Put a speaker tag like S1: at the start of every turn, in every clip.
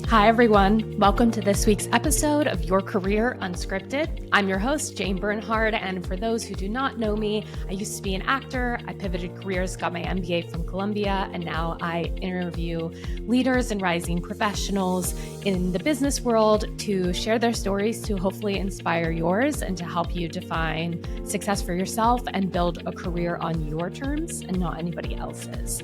S1: Hi, everyone. Welcome to this week's episode of Your Career Unscripted. I'm your host, Jane Bernhard, and for those who do not know me, I used to be an actor. I pivoted careers, got my MBA from Columbia, and now I interview leaders and rising professionals in the business world to share their stories to hopefully inspire yours and to help you define success for yourself and build a career on your terms and not anybody else's.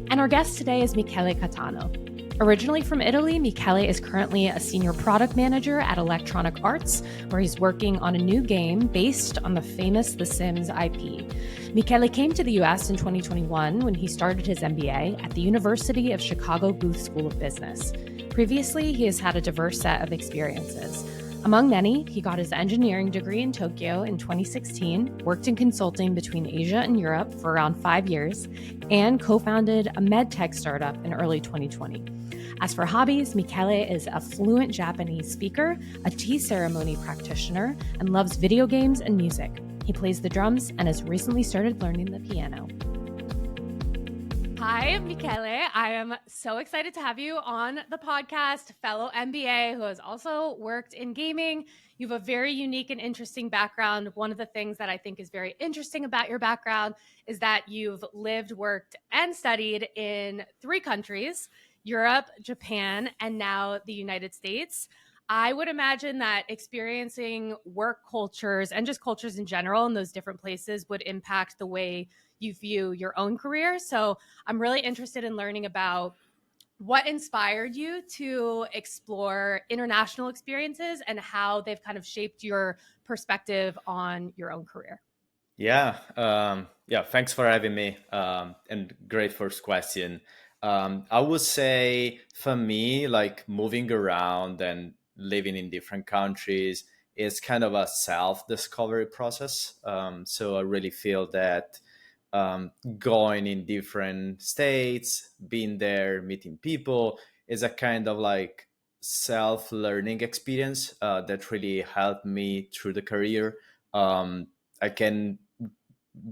S1: And our guest today is Michele Catano. Originally from Italy, Michele is currently a senior product manager at Electronic Arts, where he's working on a new game based on the famous The Sims IP. Michele came to the US in 2021 when he started his MBA at the University of Chicago Booth School of Business. Previously, he has had a diverse set of experiences. Among many, he got his engineering degree in Tokyo in 2016, worked in consulting between Asia and Europe for around 5 years, and co-founded a MedTech startup in early 2020. As for hobbies, Michele is a fluent Japanese speaker, a tea ceremony practitioner, and loves video games and music. He plays the drums and has recently started learning the piano. Hi, Michele. I am so excited to have you on the podcast, fellow MBA who has also worked in gaming. You have a very unique and interesting background. One of the things that I think is very interesting about your background is that you've lived, worked, and studied in 3 countries: Europe, Japan, and now the United States. I would imagine that experiencing work cultures and just cultures in general in those different places would impact the way you view your own career. So I'm really interested in learning about what inspired you to explore international experiences and how they've kind of shaped your perspective on your own career.
S2: Thanks for having me. And great first question. I would say for me, like moving around and living in different countries is kind of a self-discovery process. So I really feel that going in different states, being there, meeting people is a kind of like self-learning experience that really helped me through the career. I can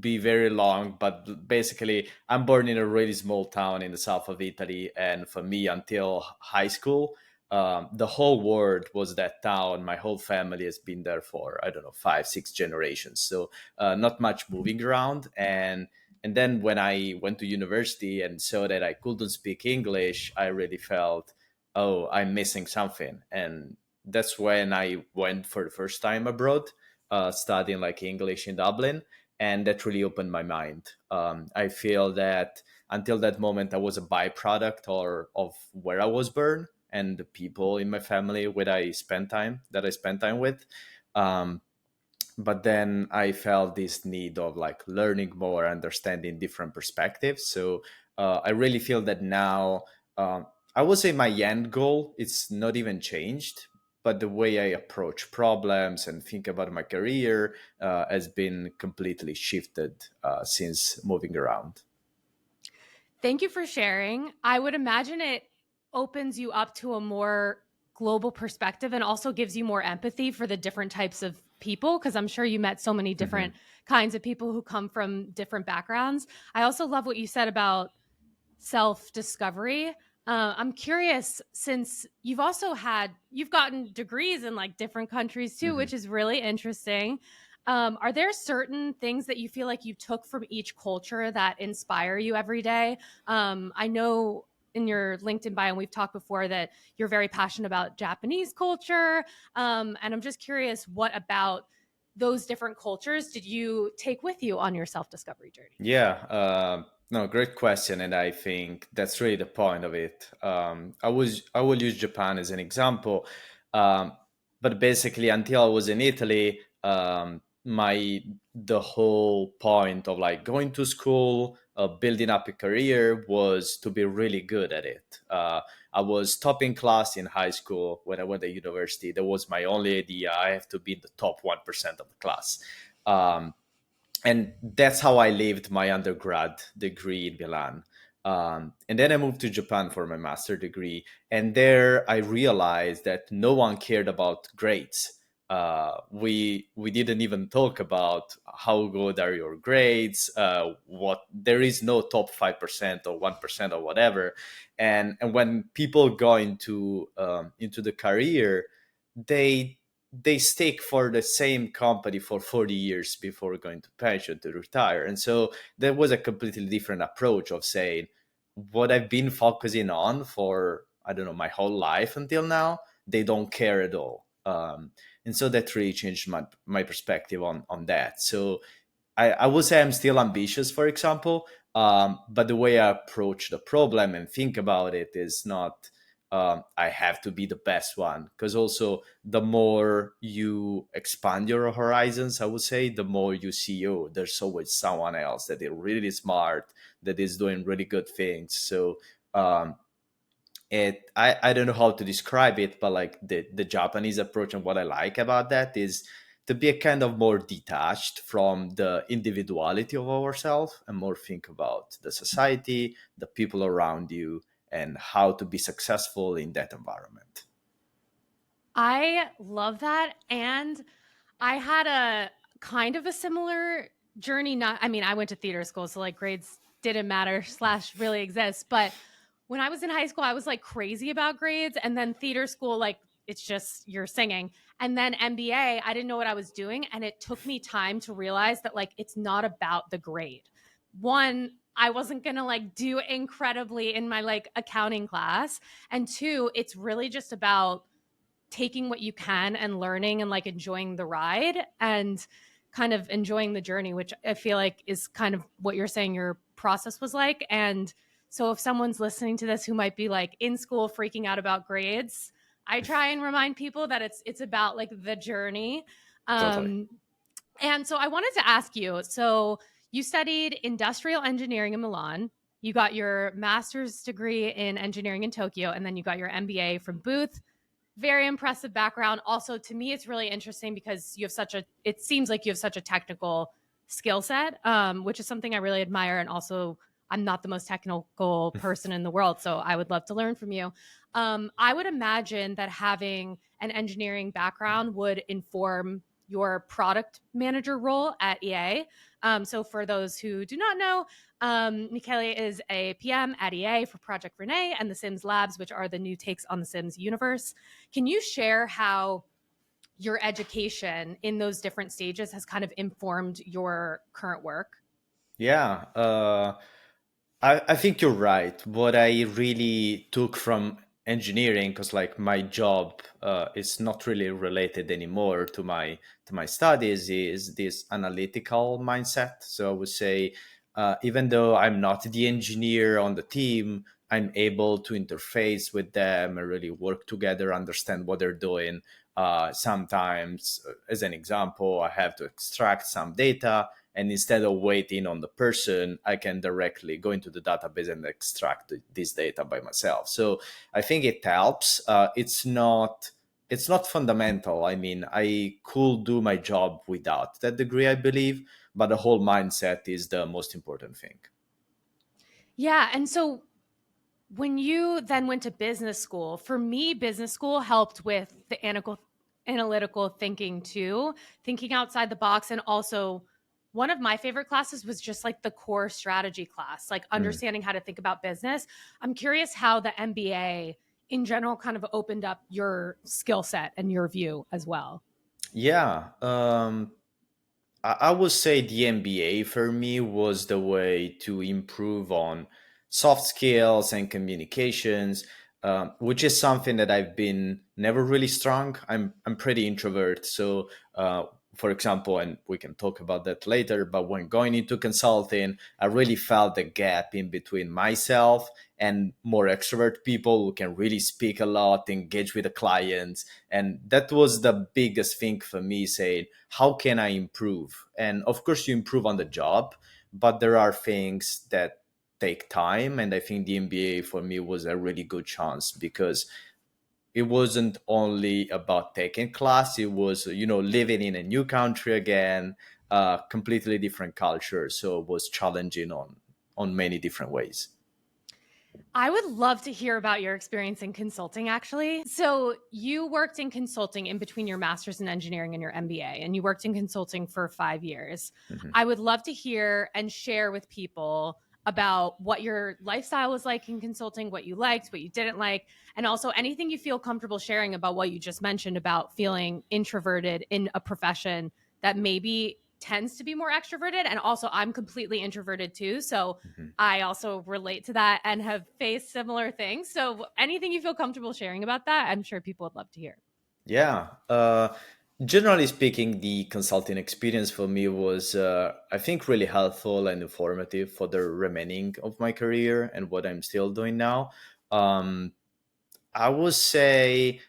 S2: be very long, but basically I'm born in a really small town in the south of Italy, and for me until high school, the whole world was that town. My whole family has been there for, I don't know, 5 6 generations, so not much moving around. And then when I went to university and saw that I couldn't speak English, I really felt, oh, I'm missing something. And that's when I went for the first time abroad, studying like English in Dublin, and that really opened my mind. I feel that until that moment, I was a byproduct of where I was born and the people in my family that I spent time with. But then I felt this need of like learning more, understanding different perspectives. So I really feel that now, I would say my end goal, it's not even changed, but the way I approach problems and think about my career has been completely shifted since moving around.
S1: Thank you for sharing. I would imagine it opens you up to a more global perspective and also gives you more empathy for the different types of people, because I'm sure you met so many different kinds of people who come from different backgrounds. I also love what you said about self-discovery. I'm curious, since you've gotten degrees in like different countries too, which is really interesting. Are there certain things that you feel like you took from each culture that inspire you every day? I know in your LinkedIn bio, and we've talked before, that you're very passionate about Japanese culture. And I'm just curious, what about those different cultures did you take with you on your self-discovery journey?
S2: No, great question, and I think that's really the point of it. I will use Japan as an example, um, but basically, until I was in Italy, the whole point of like going to school, building up a career was to be really good at it. I was top in class in high school. When I went to university, that was my only idea. I have to be in the top 1% of the class. And that's how I lived my undergrad degree in Milan. And then I moved to Japan for my master degree. And there I realized that no one cared about grades. we didn't even talk about how good are your grades. What there is no top 5% or 1% or whatever, and when people go into the career, they they stick for the same company for 40 years before going to pension to retire. And so there was a completely different approach of saying what I've been focusing on for, I don't know, my whole life until now, they don't care at all. And so that really changed my perspective on that. So I would say I'm still ambitious, for example, but the way I approach the problem and think about it is not I have to be the best one. Because also, the more you expand your horizons, I would say, the more you see, oh, there's always someone else that is really smart, that is doing really good things. So um, I don't know how to describe it, but like the Japanese approach, and what I like about that is to be a kind of more detached from the individuality of ourselves and more think about the society, the people around you, and how to be successful in that environment.
S1: I love that. And I had a kind of a similar journey. Not, I mean, I went to theater school, so like grades didn't matter slash really exist. But when I was in high school, I was like crazy about grades. And then theater school, like it's just you're singing. And then MBA, I didn't know what I was doing. And it took me time to realize that like it's not about the grade. One, I wasn't going to like do incredibly in my like accounting class. And two, it's really just about taking what you can and learning and like enjoying the ride and kind of enjoying the journey, which I feel like is kind of what you're saying your process was like. And so if someone's listening to this who might be like in school freaking out about grades, I try and remind people that it's about like the journey.
S2: Totally.
S1: And so I wanted to ask you, so you studied industrial engineering in Milan, you got your master's degree in engineering in Tokyo, and then you got your MBA from Booth. Very impressive background. Also, to me, it's really interesting because you have such a, it seems like you have such a technical skill set, which is something I really admire. And also, I'm not the most technical person in the world, so I would love to learn from you. I would imagine that having an engineering background would inform your product manager role at EA. So, for those who do not know, Michele is a PM at EA for Project Renee and the Sims Labs, which are the new takes on the Sims universe. Can you share how your education in those different stages has kind of informed your current work?
S2: Yeah. I think you're right. What I really took from engineering, because like my job is not really related anymore to my studies, is this analytical mindset. So I would say, even though I'm not the engineer on the team, I'm able to interface with them and really work together, understand what they're doing. Sometimes, as an example, I have to extract some data, and instead of waiting on the person, I can directly go into the database and extract this data by myself. So I think it helps. It's not fundamental. I mean, I could do my job without that degree, I believe, but the whole mindset is the most important thing.
S1: Yeah. And so when you then went to business school, for me, business school helped with the analytical thinking too, thinking outside the box. And also, one of my favorite classes was just like the core strategy class, like
S2: Mm.
S1: understanding how to think about business. I'm curious how the MBA in general kind of opened up your skill set and your view as well.
S2: Yeah. I would say the MBA for me was the way to improve on soft skills and communications, which is something that I've been never really strong. I'm pretty introvert, so for example, and we can talk about that later. But when going into consulting, I really felt the gap in between myself and more extrovert people who can really speak a lot, engage with the clients, and that was the biggest thing for me, saying, how can I improve? And of course, you improve on the job, but there are things that take time. And I think the MBA for me was a really good chance because it wasn't only about taking class, it was, living in a new country again, completely different culture. So it was challenging on many different ways.
S1: I would love to hear about your experience in consulting, actually. So, you worked in consulting in between your master's in engineering and your MBA, and you worked in consulting for 5 years.
S2: Mhm.
S1: I would love to hear and share with people about what your lifestyle was like in consulting, what you liked, what you didn't like, and also anything you feel comfortable sharing about what you just mentioned about feeling introverted in a profession that maybe tends to be more extroverted. And also, I'm completely introverted too. So,
S2: Mhm.
S1: I also relate to that and have faced similar things. So, anything you feel comfortable sharing about that, I'm sure people would love to hear.
S2: Yeah. Generally speaking, the consulting experience for me was, I think, really helpful and informative for the remaining of my career and what I'm still doing now. Um, I would say,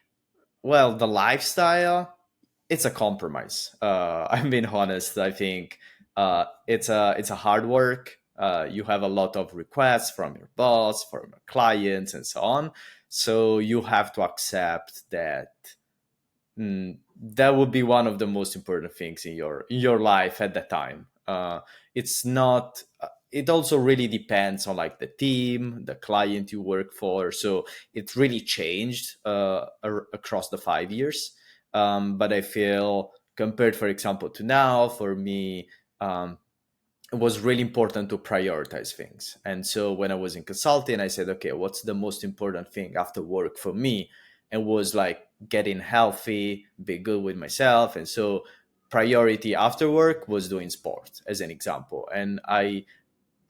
S2: well, the lifestyle, it's a compromise. I'm being honest. I think it's a hard work. You have a lot of requests from your boss, from your clients, and so on. So you have to accept that that would be one of the most important things in your life at that time. It's not. It also really depends on like the team, the client you work for. So it really changed across the 5 years. But I feel compared, for example, to now, for me, um, it was really important to prioritize things. And so when I was in consulting, I said, okay, what's the most important thing after work for me? And was like getting healthy, be good with myself. And so priority after work was doing sport as an example. And I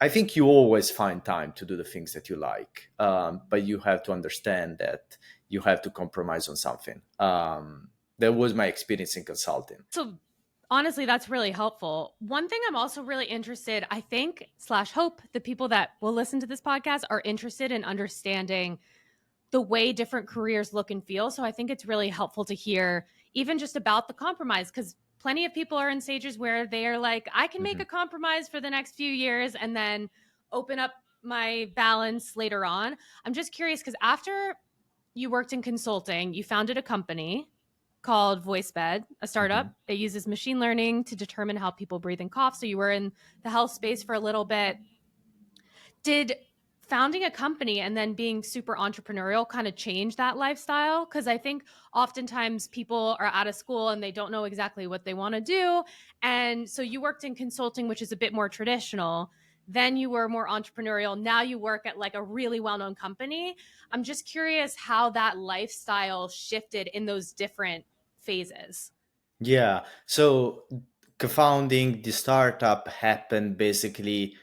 S2: think you always find time to do the things that you like, but you have to understand that you have to compromise on something. That was my experience in consulting.
S1: So, honestly, that's really helpful. One thing I'm also really interested, I think, slash hope the people that will listen to this podcast are interested in understanding the way different careers look and feel. So I think it's really helpful to hear even just about the compromise because plenty of people are in stages where they are like, I can make
S2: Mhm.
S1: a compromise for the next few years and then open up my balance later on. I'm just curious because after you worked in consulting, you founded a company called VoiceBed, a startup.
S2: Mhm.
S1: It uses machine learning to determine how people breathe and cough. So you were in the health space for a little bit. Did founding a company and then being super entrepreneurial kind of change that lifestyle? Because I think oftentimes people are out of school and they don't know exactly what they want to do. And so you worked in consulting, which is a bit more traditional. Then you were more entrepreneurial. Now you work at like a really well known company. I'm just curious how that lifestyle shifted in those different phases.
S2: Yeah. So co-founding the startup happened basically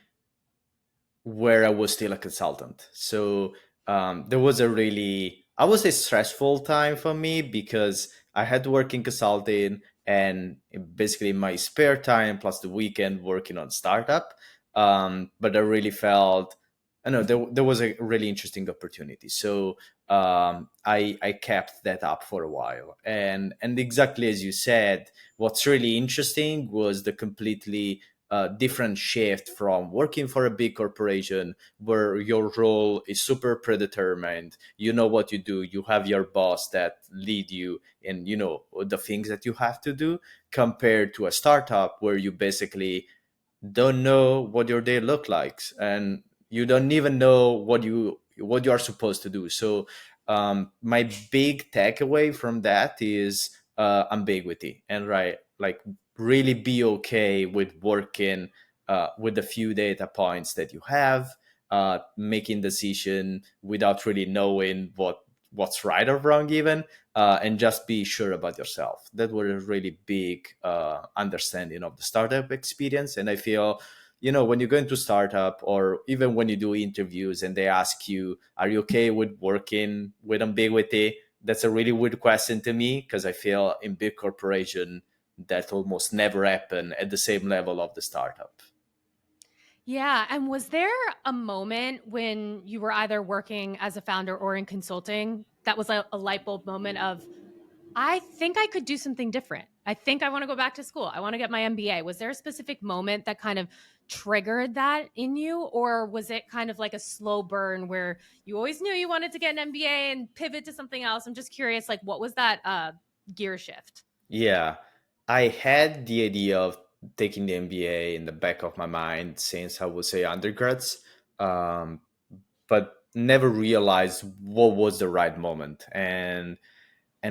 S2: where I was still a consultant. So there was a really, I would say, stressful time for me because I had to work in consulting and basically my spare time plus the weekend working on startup. But I really felt, I know there was a really interesting opportunity. So I kept that up for a while. And exactly as you said, what's really interesting was the completely different shift from working for a big corporation where your role is super predetermined. You know what you do. You have your boss that lead you in, you know, the things that you have to do, compared to a startup where you basically don't know what your day look like, and you don't even know what you are supposed to do. So my big takeaway from that is ambiguity, and right, like really be okay with working with the few data points that you have, making decision without really knowing what's right or wrong even, and just be sure about yourself. That was a really big understanding of the startup experience. And I feel, you know, when you go into startup or even when you do interviews and they ask you, are you okay with working with ambiguity? That's a really weird question to me because I feel in big corporation that almost never happen at the same level of the startup.
S1: Yeah. And was there a moment when you were either working as a founder or in consulting that was a light bulb moment of, I think I could do something different? I think I want to go back to school. I want to get my MBA. Was there a specific moment that kind of triggered that in you? Or was it kind of like a slow burn where you always knew you wanted to get an MBA and pivot to something else? I'm just curious, like, what was that gear shift?
S2: Yeah, I had the idea of taking the MBA in the back of my mind since I would say undergrads. Um, but never realized what was the right moment. And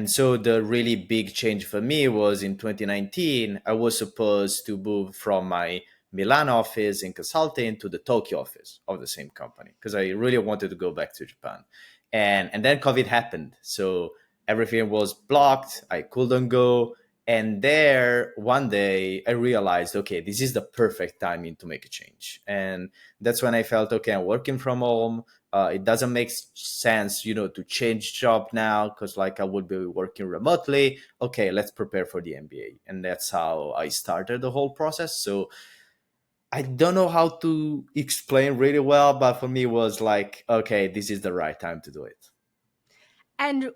S2: so the really big change for me was in 2019. I was supposed to move from my Milan office in consulting to the Tokyo office of the same company because I really wanted to go back to Japan. And then COVID happened. So everything was blocked. I couldn't go. And there, one day, I realized, okay, this is the perfect timing to make a change. And that's when I felt, okay, I'm working from home. It doesn't make sense, to change job now because like I would be working remotely. Okay, let's prepare for the MBA, and that's how I started the whole process. So I don't know how to explain really well, but for me it was like, okay, this is the right time to do it.
S1: And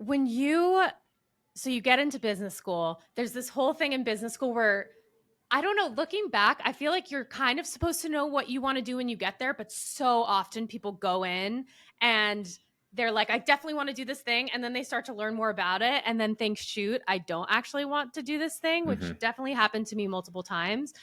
S1: so you get into business school, there's this whole thing in business school where I don't know, looking back, I feel like you're kind of supposed to know what you want to do when you get there, but so often people go in and they're like, I definitely want to do this thing. And then they start to learn more about it and then think, shoot, I don't actually want to do this thing, which
S2: Hmm.
S1: definitely happened to me multiple times.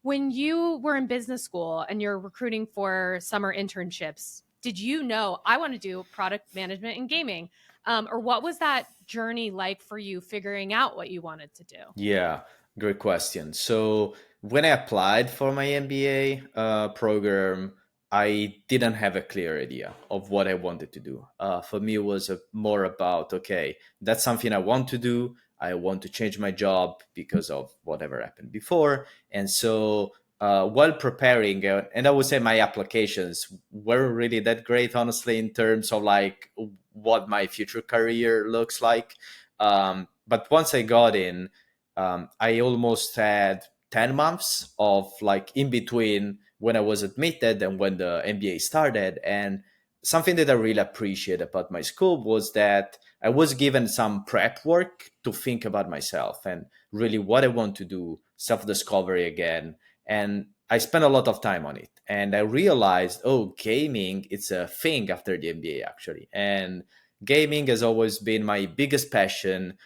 S1: When you were in business school and you're recruiting for summer internships, did you know I want to do product management and gaming? Or what was that journey like for you figuring out what you wanted to do?
S2: Yeah, great question. So when I applied for my MBA program, I didn't have a clear idea of what I wanted to do. For me, it was more about, okay, that's something I want to do. I want to change my job because of whatever happened before. And so while preparing, and I would say my applications weren't really that great, honestly, in terms of like what my future career looks like. But once I got in, I almost had 10 months of like in between when I was admitted and when the MBA started. And something that I really appreciate about my school was that I was given some prep work to think about myself and really what I want to do, self discovery again. And I spent a lot of time on it. And I realized, oh, gaming, it's a thing after the MBA actually. And gaming has always been my biggest passion.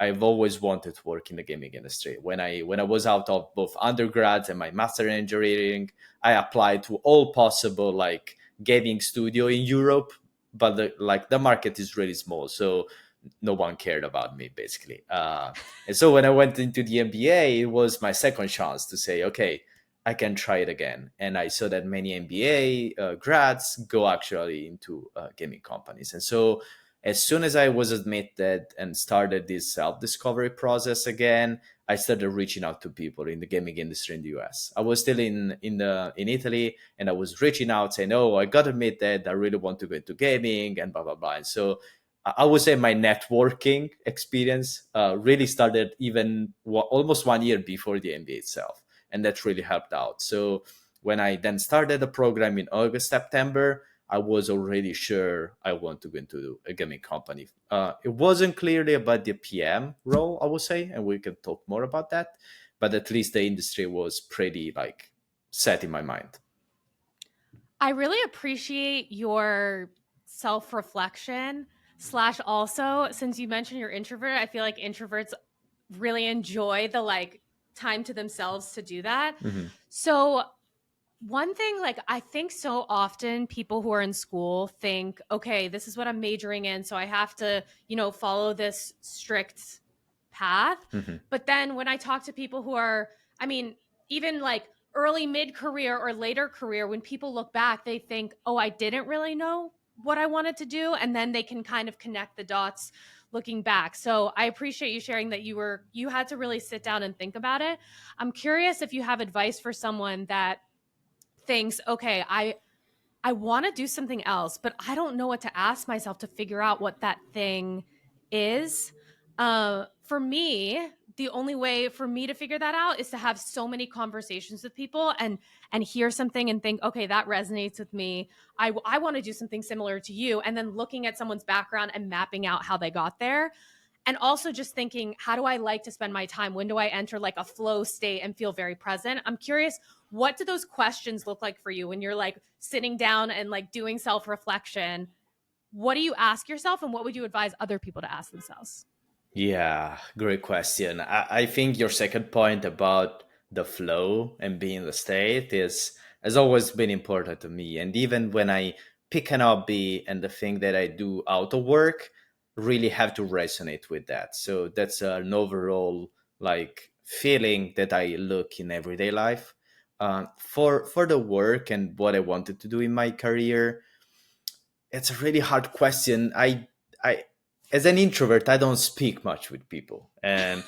S2: I've always wanted to work in the gaming industry. When I was out of both undergrad and my master in engineering, I applied to all possible like gaming studio in Europe, but the market is really small, so no one cared about me basically. And so when I went into the MBA, it was my second chance to say, okay, I can try it again. And I saw that many MBA grads go actually into gaming companies, and so as soon as I was admitted and started this self discovery process again, I started reaching out to people in the gaming industry in the US. I was still in Italy, and I was reaching out saying, "Oh, I got admitted. I really want to go into gaming," and blah blah blah. And so I would say my networking experience really started even almost 1 year before the MBA itself, and that really helped out. So when I then started the program in August, September, I was already sure I want to go into a gaming company. It wasn't clearly about the PM role, I would say, and we can talk more about that. But at least the industry was pretty like set in my mind.
S1: I really appreciate your self reflection, slash also, since you mentioned you're introvert, I feel like introverts really enjoy the like time to themselves to do that.
S2: Hmm.
S1: So one thing, like, I think so often people who are in school think, okay, this is what I'm majoring in. So I have to, follow this strict path.
S2: Hmm.
S1: But then when I talk to people who are, I mean, even like early mid career or later career, when people look back, they think, oh, I didn't really know what I wanted to do. And then they can kind of connect the dots looking back. So I appreciate you sharing that you had to really sit down and think about it. I'm curious if you have advice for someone that thinks, okay, I want to do something else, but I don't know what to ask myself to figure out what that thing is. For me, the only way for me to figure that out is to have so many conversations with people and hear something and think, okay, that resonates with me. I want to do something similar to you, and then looking at someone's background and mapping out how they got there. And also just thinking, how do I like to spend my time? When do I enter like a flow state and feel very present? I'm curious, what do those questions look like for you when you're like sitting down and like doing self-reflection? What do you ask yourself, and what would you advise other people to ask themselves?
S2: Yeah, great question. I think your second point about the flow and being in the state is has always been important to me. And even when I pick an hobby and the thing that I do out of work really have to resonate with that. So that's an overall like feeling that I look in everyday life. For the work and what I wanted to do in my career, it's a really hard question. I as an introvert, I don't speak much with people, and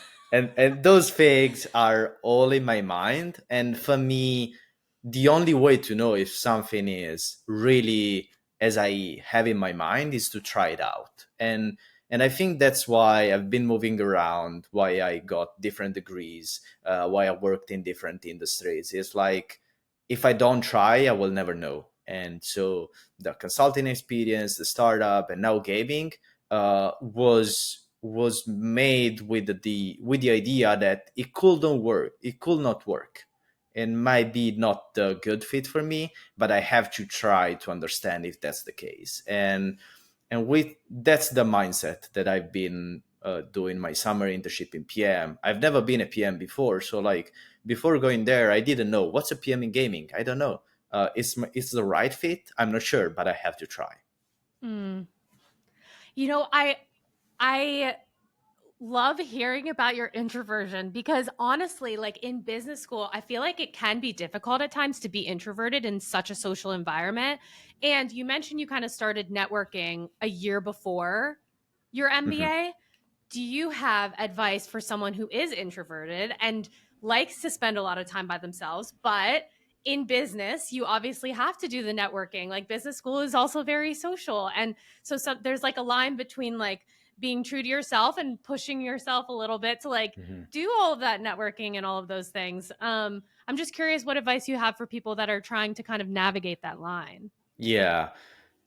S2: those things are all in my mind. And for me, the only way to know if something is really as I have in my mind is to try it out. And I think that's why I've been moving around, why I got different degrees, why I worked in different industries. It's like if I don't try, I will never know. And so the consulting experience, the startup, and now gaming was made with the idea that it couldn't work, it could not work, and might be not the good fit for me, but I have to try to understand if that's the case. And with that's the mindset that I've been doing my summer internship in PM. I've never been a PM before, so like before going there, I didn't know what's a PM in gaming. I don't know. It's the right fit. I'm not sure, but I have to try.
S1: Mm. You know, I love hearing about your introversion because honestly, like in business school, I feel like it can be difficult at times to be introverted in such a social environment. And you mentioned you kind of started networking a year before your
S2: Mhm.
S1: MBA. Do you have advice for someone who is introverted and likes to spend a lot of time by themselves, but in business, you obviously have to do the networking. Like business school is also very social. And so there's like a line between like being true to yourself and pushing yourself a little bit to like
S2: Mhm.
S1: do all of that networking and all of those things. I'm just curious what advice you have for people that are trying to kind of navigate that line.
S2: Yeah.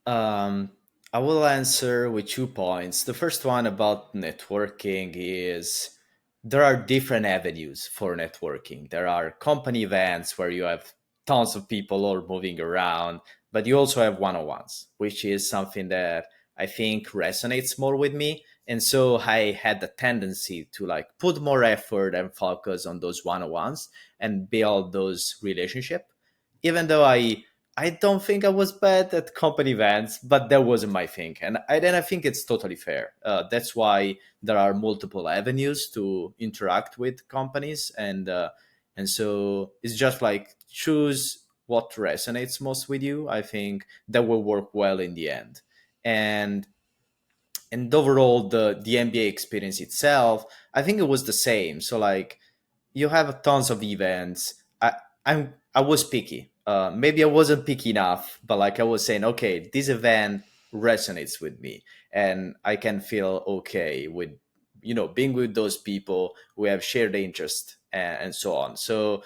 S2: Um, I will answer with 2 points. The first one about networking is there are different avenues for networking. There are company events where you have tons of people all moving around, but you also have one on ones, which is something that I think resonates more with me. And so I had the tendency to like put more effort and focus on those one on ones and build those relationships. Even though I don't think I was bad at company events, but that wasn't my thing, and I think it's totally fair. That's why there are multiple avenues to interact with companies, and so it's just like choose what resonates most with you. I think that will work well in the end, and overall the MBA experience itself, I think it was the same. So like you have tons of events. I was picky. Maybe I wasn't picky enough, but like I was saying, okay, this event resonates with me, and I can feel okay with being with those people who have shared interest and so on. So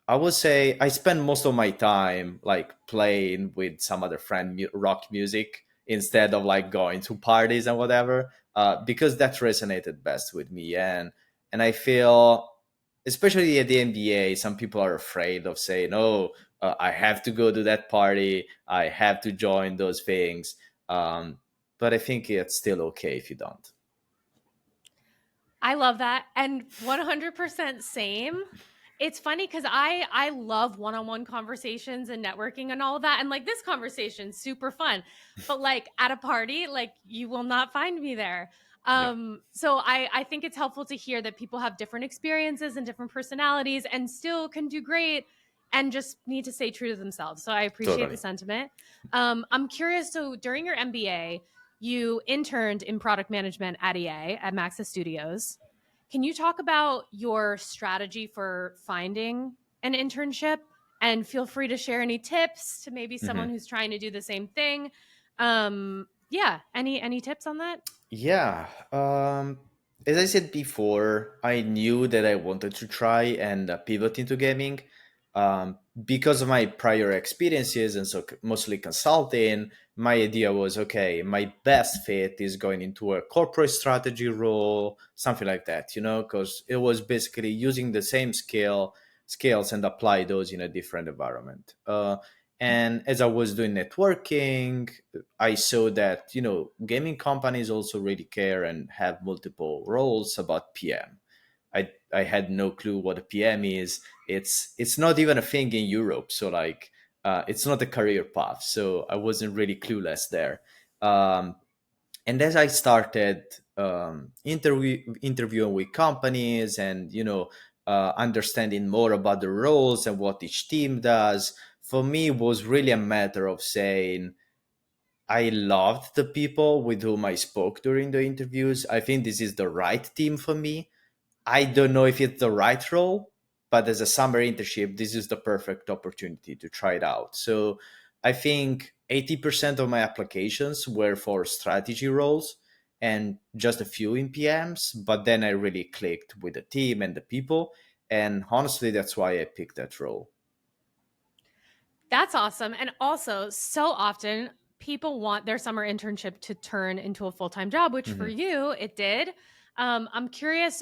S2: I would say I spend most of my time like playing with some other friend rock music instead of like going to parties and whatever, because that resonated best with me. And I feel, especially at the NBA, some people are afraid of saying, "Oh, I have to go to that party. I have to join those things." But I think it's still okay if you don't.
S1: I love that. And 100% same. It's funny because I love one-on-one conversations and networking and all of that. And like this conversation's super fun. But like at a party, like you will not find me there.
S2: Yeah,
S1: So I think it's helpful to hear that people have different experiences and different personalities and still can do great and just need to stay true to themselves. So I appreciate the
S2: totally.
S1: sentiment. I'm curious. So during your MBA, you interned in product management at EA at Maxis Studios. Can you talk about your strategy for finding an internship? And feel free to share any tips to maybe someone
S2: Mhm.
S1: who's trying to do the same thing. Yeah, any tips on that?
S2: Yeah. As I said before, I knew that I wanted to try and pivot into gaming because of my prior experiences and so mostly consulting. My idea was okay, my best fit is going into a corporate strategy role, something like that, because it was basically using the same skills and apply those in a different environment. And as I was doing networking, I saw that gaming companies also really care and have multiple roles about PM. I had no clue what a PM is. It's not even a thing in Europe. So like it's not a career path. So I wasn't really clueless there. Um, and as I started interviewing with companies and understanding more about the roles and what each team does, for me it was really a matter of saying I loved the people with whom I spoke during the interviews. I think this is the right team for me. I don't know if it's the right role, but as a summer internship, this is the perfect opportunity to try it out. So I think 80% of my applications were for strategy roles and just a few in PMs, but then I really clicked with the team and the people. And honestly, that's why I picked that role.
S1: That's awesome. And also, so often people want their summer internship to turn into a full time job, which for
S2: Mhm.
S1: you, it did. I'm curious,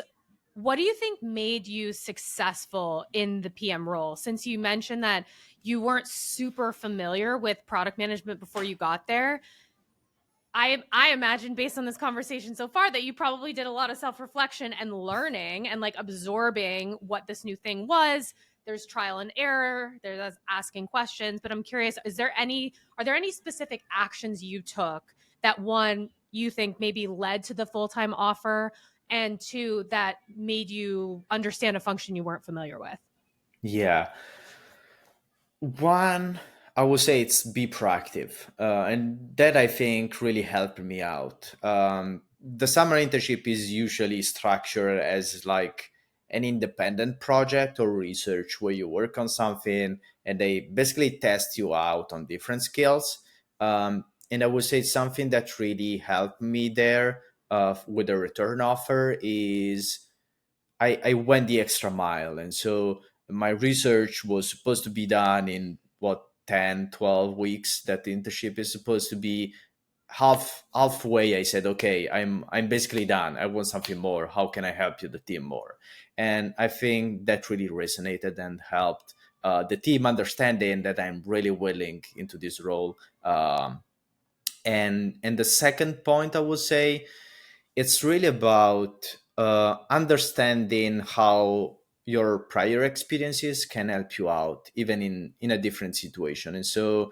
S1: what do you think made you successful in the PM role? Since you mentioned that you weren't super familiar with product management before you got there, I imagine based on this conversation so far that you probably did a lot of self-reflection and learning and like absorbing what this new thing was. There's trial and error, there's asking questions, but I'm curious, are there any specific actions you took that one you think maybe led to the full-time offer and two that made you understand a function you weren't familiar with?
S2: Yeah. One, I would say it's be proactive, and that I think really helped me out. The summer internship is usually structured as like an independent project or research where you work on something and they basically test you out on different skills. And I would say something that really helped me there with a return offer is I went the extra mile. And so my research was supposed to be done in what 10, 12 weeks that the internship is supposed to be. Halfway I said, okay, I'm basically done. I want something more. How can I help you the team more? And I think that really resonated and helped the team understanding that I'm really willing into this role. And the second point I would say it's really about understanding how your prior experiences can help you out even in a different situation. And so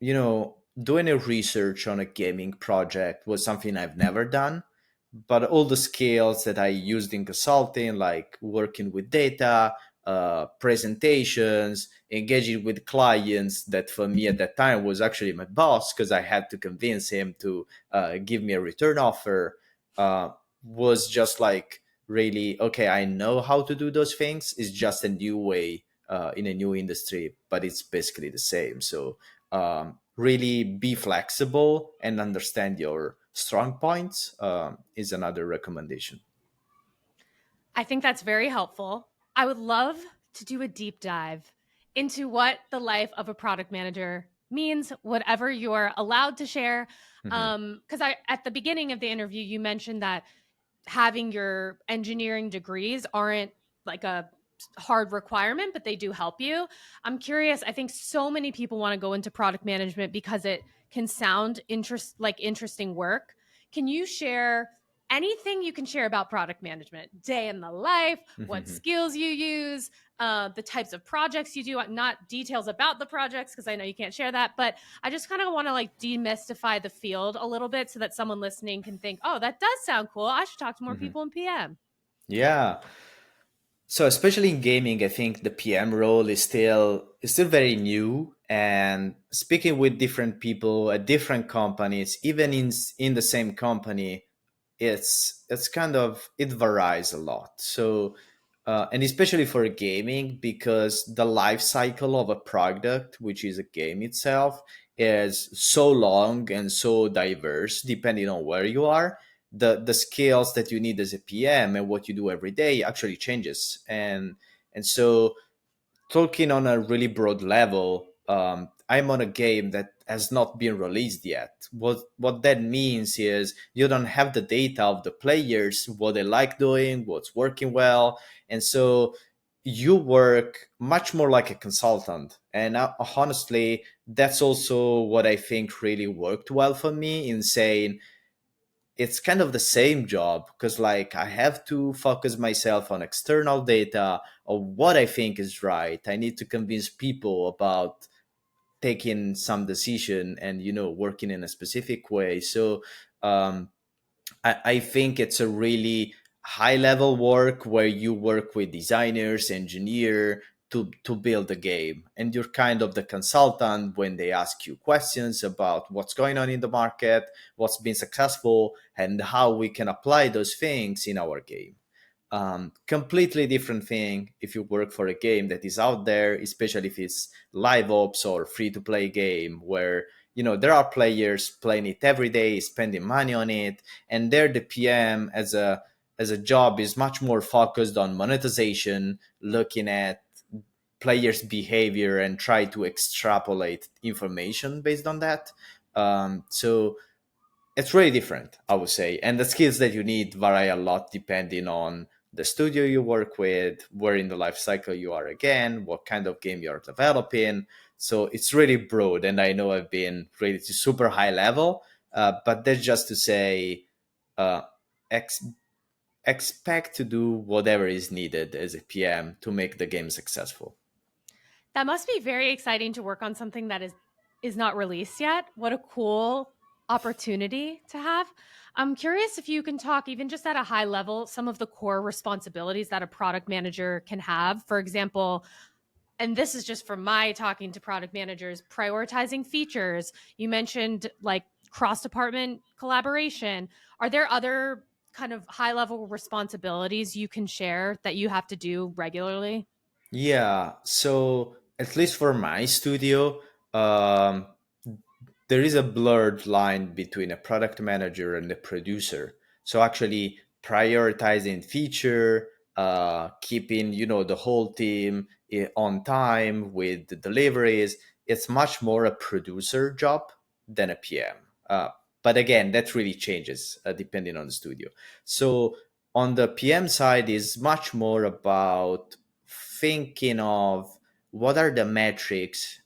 S2: doing a research on a gaming project was something I've never done, but all the skills that I used in consulting, like working with data, presentations, engaging with clients, that for me at that time was actually my boss because I had to convince him to give me a return offer, uh, was just like really, okay, I know how to do those things. It's just a new way in a new industry, but it's basically the same. So really be flexible and understand your strong points is another recommendation.
S1: I think that's very helpful. I would love to do a deep dive into what the life of a product manager means, whatever you're allowed to share.
S2: Hmm.
S1: Because I at the beginning of the interview, you mentioned that having your engineering degrees aren't like a hard requirement, but they do help you. I'm curious. I think so many people want to go into product management because it can sound interesting work. Can you share anything you can share about product management? Day in the life, what
S2: Hmm.
S1: skills you use, the types of projects you do, not details about the projects because I know you can't share that, but I just kind of want to like demystify the field a little bit so that someone listening can think, oh, that does sound cool. I should talk to more
S2: Hmm.
S1: people in PM.
S2: Yeah. So especially in gaming, I think the PM role is still very new. And speaking with different people at different companies, even in the same company, it's kind of it varies a lot. So and especially for gaming, because the life cycle of a product, which is a game itself, is so long and so diverse depending on where you are. The skills that you need as a PM and what you do every day actually changes. And so talking on a really broad level, I'm on a game that has not been released yet. What that means is you don't have the data of the players, what they like doing, what's working well, and so you work much more like a consultant. And honestly, that's also what I think really worked well for me in saying it's kind of the same job because like I have to focus myself on external data of what I think is right. I need to convince people about taking some decision and working in a specific way. So um, I think it's a really high level work where you work with designers, engineer to build a game, and you're kind of the consultant when they ask you questions about what's going on in the market, what's been successful, and how we can apply those things in our game. Completely different thing if you work for a game that is out there, especially if it's live ops or free to play game where there are players playing it every day, spending money on it, and there the PM as a job is much more focused on monetization, looking at players' behavior and try to extrapolate information based on that. So it's really different, I would say. And the skills that you need vary a lot depending on the studio you work with, where in the life cycle you are again, what kind of game you're developing. So it's really broad. And I know I've been really to super high level, but that's just to say, uh, ex- expect to do whatever is needed as a PM to make the game successful.
S1: That must be very exciting to work on something that is not released yet. What a cool opportunity to have. I'm curious if you can talk even just at a high level some of the core responsibilities that a product manager can have. For example, and this is just from my talking to product managers, prioritizing features. You mentioned like cross department collaboration. Are there other kind of high level responsibilities you can share that you have to do regularly?
S2: Yeah, so at least for my studio, um, there is a blurred line between a product manager and a producer. So actually prioritizing feature, keeping the whole team on time with the deliveries, it's much more a producer job than a PM. But again, that really changes depending on the studio. So on the PM side is much more about thinking of what are the metrics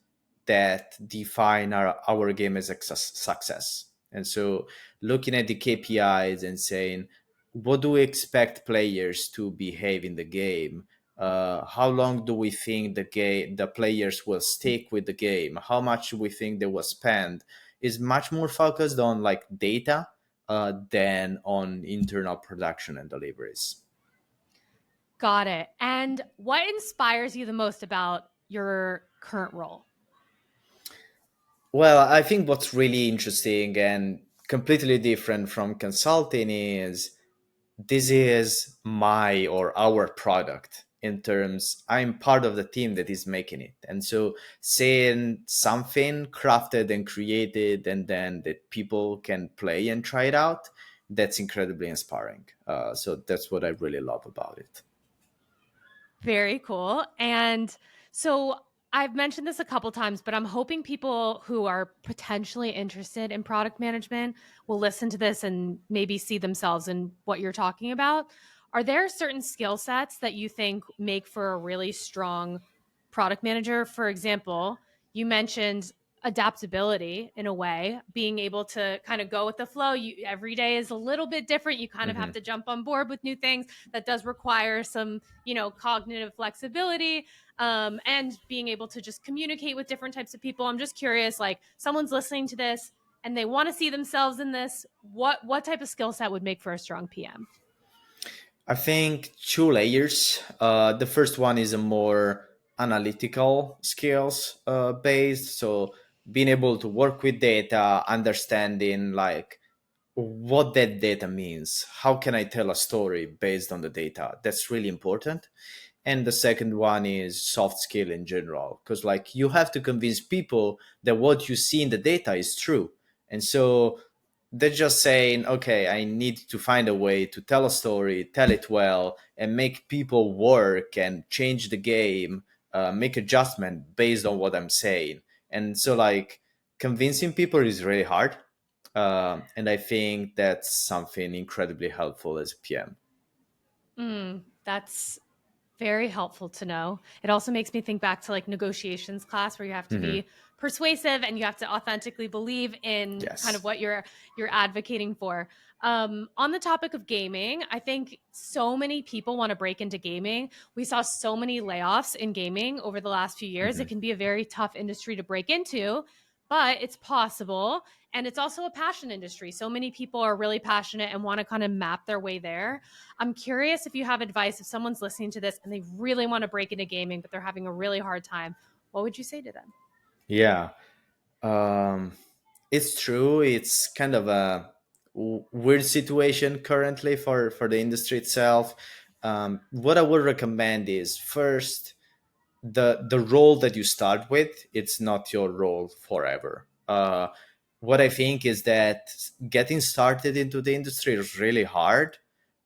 S2: that define our game as a success. And so looking at the KPIs and saying, what do we expect players to behave in the game? How long do we think the players will stick with the game? How much do we think they will spend? Is much more focused on like data than on internal production and deliveries.
S1: Got it. And what inspires you the most about your current role?
S2: Well, I think what's really interesting and completely different from consulting is this is my or our product in terms I'm part of the team that is making it. And so seeing something crafted and created and then that people can play and try it out, that's incredibly inspiring. So that's what I really love about it.
S1: Very cool. And so I've mentioned this a couple times, but I'm hoping people who are potentially interested in product management will listen to this and maybe see themselves in what you're talking about. Are there certain skill sets that you think make for a really strong product manager? For example, you mentioned adaptability in a way, being able to kind of go with the flow. You every day is a little bit different. You kind of have
S2: Mhm.
S1: to jump on board with new things. That does require some cognitive flexibility, and being able to just communicate with different types of people. I'm just curious, like someone's listening to this and they want to see themselves in this. What type of skill set would make for a strong PM?
S2: I think two layers. The first one is a more analytical skills based. So being able to work with data, understanding like what that data means. How can I tell a story based on the data? That's really important. And the second one is soft skill in general, because like you have to convince people that what you see in the data is true. And so they're just saying, okay, I need to find a way to tell a story, tell it well, and make people work and change the game, make adjustment based on what I'm saying. And so, like, convincing people is really hard. And I think that's something incredibly helpful as a PM.
S1: That's very helpful to know. It also makes me think back to like negotiations class where you have to
S2: Hmm.
S1: be persuasive and you have to authentically believe in kind of
S2: Yes.
S1: what you're advocating for. On the topic of gaming, I think so many people want to break into gaming. We saw so many layoffs in gaming over the last few years. It
S2: Mhm.
S1: can be a very tough industry to break into, but it's possible. And it's also a passion industry. So many people are really passionate and want to kind of map their way there. I'm curious if you have advice if someone's listening to this and they really want to break into gaming, but they're having a really hard time. What would you say to them?
S2: Yeah. Um, it's true. It's kind of a weird situation currently for the industry itself. What I would recommend is first, the role that you start with, it's not your role forever. What I think is that getting started into the industry is really hard,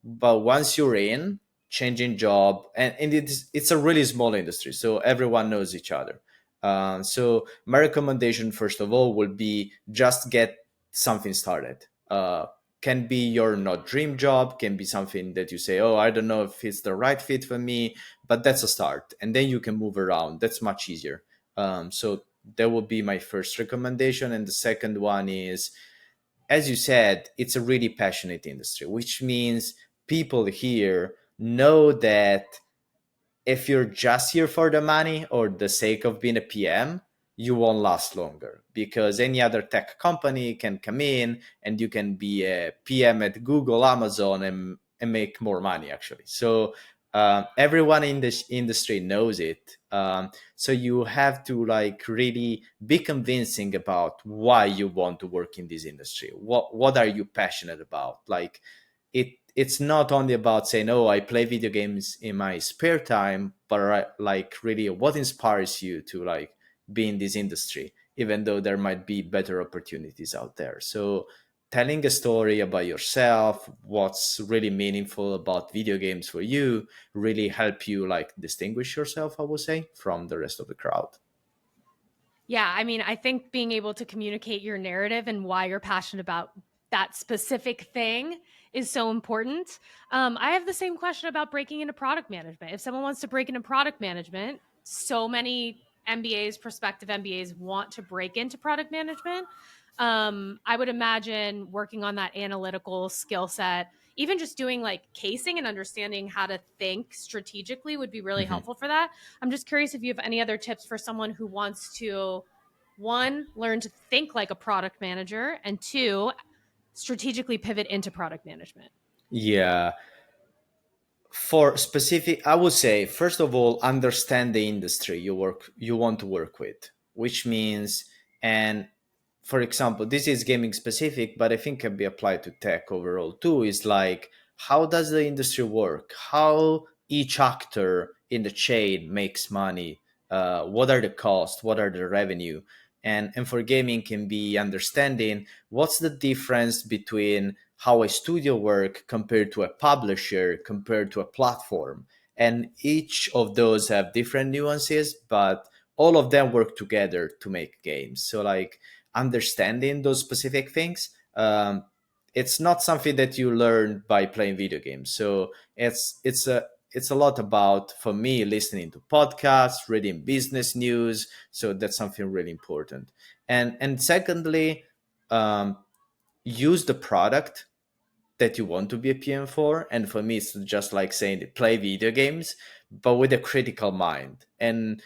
S2: but once you're in, changing job, and it's a really small industry, so everyone knows each other. So my recommendation, first of all, would be just get something started. Can be your not dream job, can be something that you say, oh, I don't know if it's the right fit for me, but that's a start, and then you can move around. That's much easier. So that would be my first recommendation. And the second one is, as you said, it's a really passionate industry, which means people here know that if you're just here for the money or the sake of being a PM, you won't last longer, because any other tech company can come in and you can be a PM at Google, Amazon, and make more money actually. So everyone in this industry knows it. So you have to like really be convincing about why you want to work in this industry. What are you passionate about? Like it's not only about saying, oh, I play video games in my spare time, but like really what inspires you to like be in this industry, even though there might be better opportunities out there. So telling a story about yourself, what's really meaningful about video games for you, really help you like distinguish yourself, I would say, from the rest of the crowd.
S1: Yeah, I mean, I think being able to communicate your narrative and why you're passionate about that specific thing is so important. I have the same question about breaking into product management. If someone wants to break into product management, so many MBAs, prospective MBAs want to break into product management. I would imagine working on that analytical skill set, even just doing like casing and understanding how to think strategically would be really
S2: Mhm.
S1: helpful for that. I'm just curious if you have any other tips for someone who wants to, one, learn to think like a product manager, and two, strategically pivot into product management.
S2: Yeah, for specific, I would say first of all, understand the industry you want to work with, which means, and for example, this is gaming specific, but I think can be applied to tech overall too, is like, how does the industry work? How each actor in the chain makes money? What are the costs? What are the revenue? And for gaming can be understanding what's the difference between how a studio work compared to a publisher, compared to a platform. And each of those have different nuances, but all of them work together to make games. So like understanding those specific things, it's not something that you learn by playing video games. So it's a lot about, for me, listening to podcasts, reading business news. So that's something really important. And secondly, um, use the product that you want to be a PM for. And for me, it's just like saying play video games, but with a critical mind. And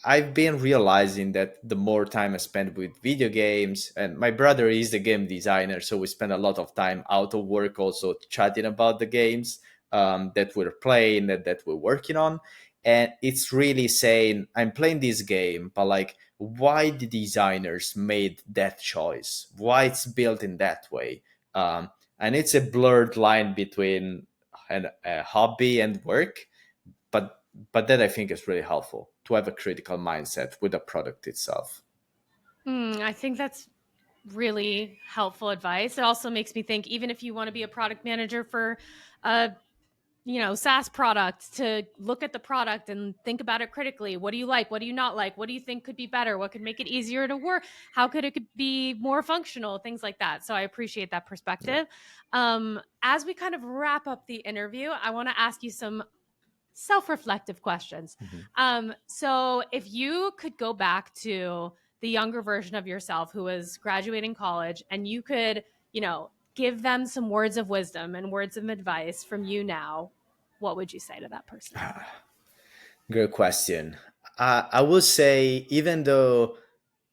S2: I've been realizing that the more time I spend with video games, and my brother is the game designer, so we spend a lot of time out of work also chatting about the games that we're playing, that we're working on. And it's really saying, I'm playing this game, but like, why the designers made that choice? Why it's built in that way? And it's a blurred line between a hobby and work, but that I think is really helpful to have a critical mindset with the product itself.
S1: I think that's really helpful advice. It also makes me think, even if you want to be a product manager for a SaaS product, to look at the product and think about it critically. What do you like? What do you not like? What do you think could be better? What could make it easier to work? How could it be more functional? Things like that. So I appreciate that
S2: Yeah.
S1: perspective. As we kind of wrap up the interview, I want to ask you some self-reflective questions.
S2: Mm-hmm.
S1: So if you could go back to the younger version of yourself who was graduating college, and you could, give them some words of wisdom and words of advice from you now, what would you say to that person?
S2: Great question. I would say, even though,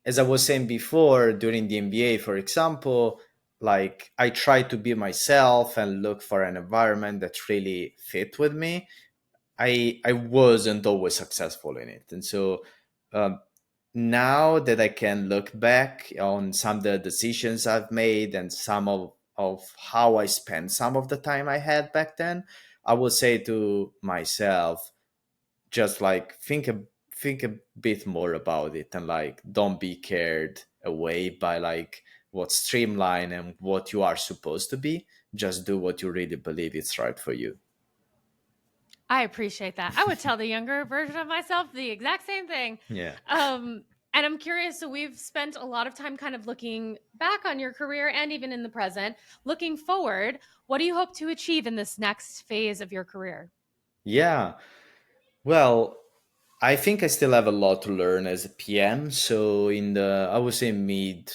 S2: as I was saying before, during the MBA, for example, like I try to be myself and look for an environment that really fit with me. I wasn't always successful in it, and so um, now that I can look back on some of the decisions I've made and some of how I spent some of the time I had back then, I would say to myself, just like think a bit more about it, and like don't be carried away by like what's streamlined and what you are supposed to be. Just do what you really believe is right for you.
S1: I appreciate that. I would tell the younger version of myself the exact same thing.
S2: Yeah.
S1: And I'm curious. So we've spent a lot of time kind of looking back on your career and even in the present, looking forward. What do you hope to achieve in this next phase of your career?
S2: Yeah. Well, I think I still have a lot to learn as a PM. So in the, I would say mid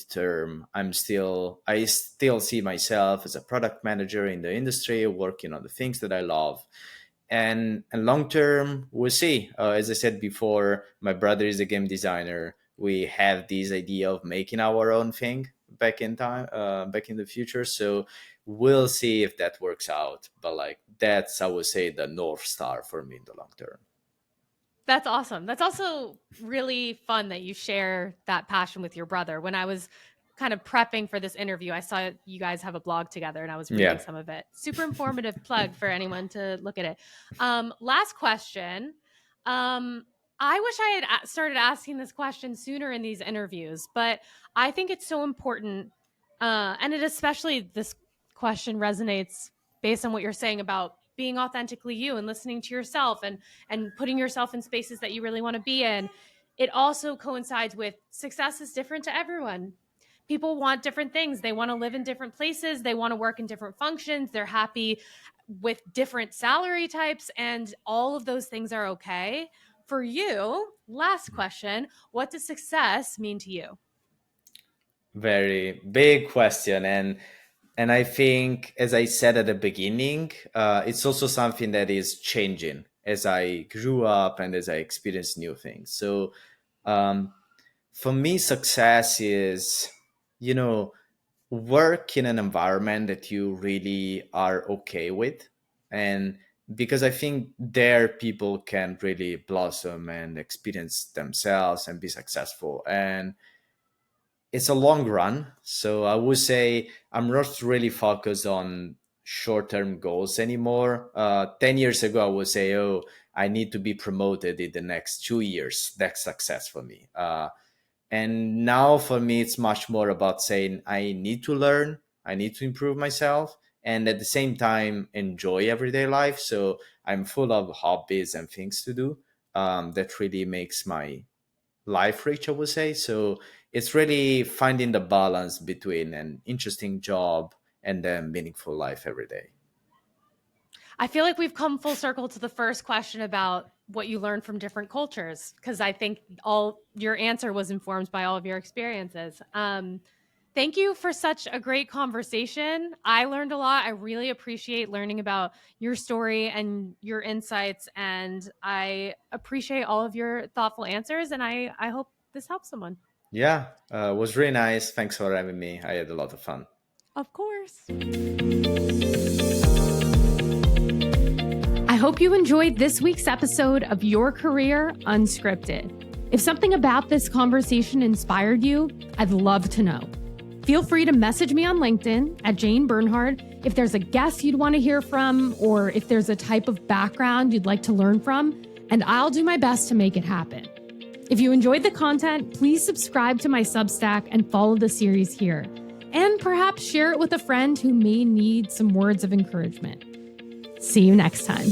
S2: term, I still see myself as a product manager in the industry, working on the things that I love. And long term, we'll see. As I said before, my brother is a game designer. We have this idea of making our own thing back in the future. So we'll see if that works out. But like that's, I would say, the North Star for me in the long term.
S1: That's awesome. That's also really fun that you share that passion with your brother. When I was kind of prepping for this interview, I saw you guys have a blog together and I was reading
S2: Yeah.
S1: some of it. Super informative plug for anyone to look at it. Last question. I wish I had started asking this question sooner in these interviews, but I think it's so important. And it especially, this question resonates based on what you're saying about being authentically you and listening to yourself and putting yourself in spaces that you really want to be in. It also coincides with success is different to everyone. People want different things. They want to live in different places. They want to work in different functions. They're happy with different salary types, and all of those things are okay. For you, last question, what does success mean to you?
S2: Very big question, and I think, as I said at the beginning, it's also something that is changing as I grew up and as I experience new things. So, um, for me, success is, you know, work in an environment that you really are okay with, and because I think there people can really blossom and experience themselves and be successful. And it's a long run. So I would say I'm not really focused on short-term goals anymore. 10 years ago, I would say, oh, I need to be promoted in the next 2 years. That's success for me. And now for me, it's much more about saying I need to learn, I need to improve myself, and at the same time, enjoy everyday life. So I'm full of hobbies and things to do that really makes my life rich, I would say. So it's really finding the balance between an interesting job and a meaningful life every day.
S1: I feel like we've come full circle to the first question about what you learned from different cultures, because I think all your answer was informed by all of your experiences. Thank you for such a great conversation. I learned a lot. I really appreciate learning about your story and your insights, and I appreciate all of your thoughtful answers, and I hope this helps someone.
S2: Yeah, it was really nice. Thanks for having me. I had a lot of fun.
S1: Of course. I hope you enjoyed this week's episode of Your Career Unscripted. If something about this conversation inspired you, I'd love to know. Feel free to message me on LinkedIn at Jane Bernhard if there's a guest you'd want to hear from, or if there's a type of background you'd like to learn from, and I'll do my best to make it happen. If you enjoyed the content, please subscribe to my Substack and follow the series here. And perhaps share it with a friend who may need some words of encouragement. See you next time.